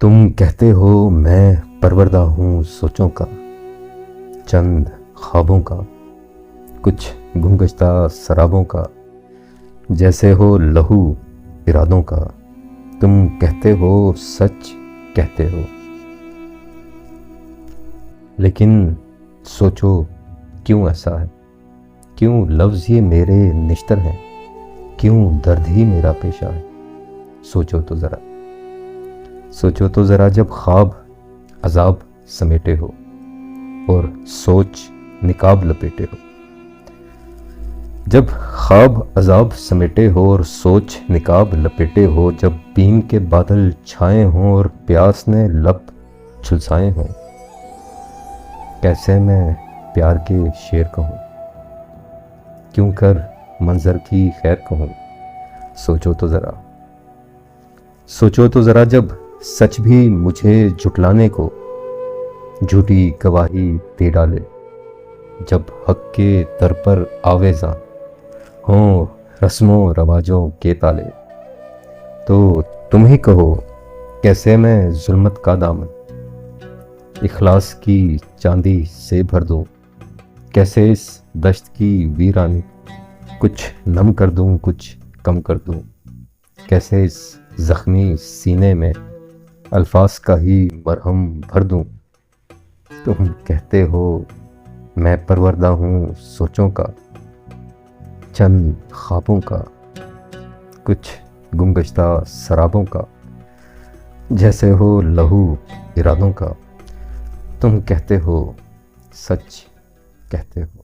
تم کہتے ہو میں پروردہ ہوں سوچوں کا، چند خوابوں کا، کچھ گم گشتہ سرابوں کا، جیسے ہو لہو ارادوں کا۔ تم کہتے ہو سچ کہتے ہو، لیکن سوچو کیوں ایسا ہے؟ کیوں لفظ یہ میرے نشتر ہیں؟ کیوں درد ہی میرا پیشہ ہے؟ سوچو تو ذرا جب خواب عذاب سمیٹے ہو اور سوچ نقاب لپیٹے ہو، جب خواب عذاب سمیٹے ہو اور سوچ نقاب لپیٹے ہو، جب بیم کے بادل چھائے ہوں اور پیاس نے لب جھلسائے ہوں، کیسے میں پیار کے شعر کہوں، کیوں کر منظر کی خیر کہوں؟ سوچو تو ذرا جب سچ بھی مجھے جھٹلانے کو جھوٹی گواہی دے ڈالے، جب حق کے در پر آویزاں ہوں رسم و رواجوں کے تالے، تو تم ہی کہو کیسے میں ظلمت کا دامن اخلاص کی چاندی سے بھر دوں، کیسے اس دشت کی ویرانی کچھ نم کر دوں، کچھ کم کر دوں، کیسے اس زخمی سینے میں الفاظ کا ہی مرہم بھر دوں۔ تم کہتے ہو میں پروردہ ہوں سوچوں کا، چند خوابوں کا، کچھ گم گشتہ سرابوں کا، جیسے ہو لہو ارادوں کا۔ تم کہتے ہو سچ کہتے ہو۔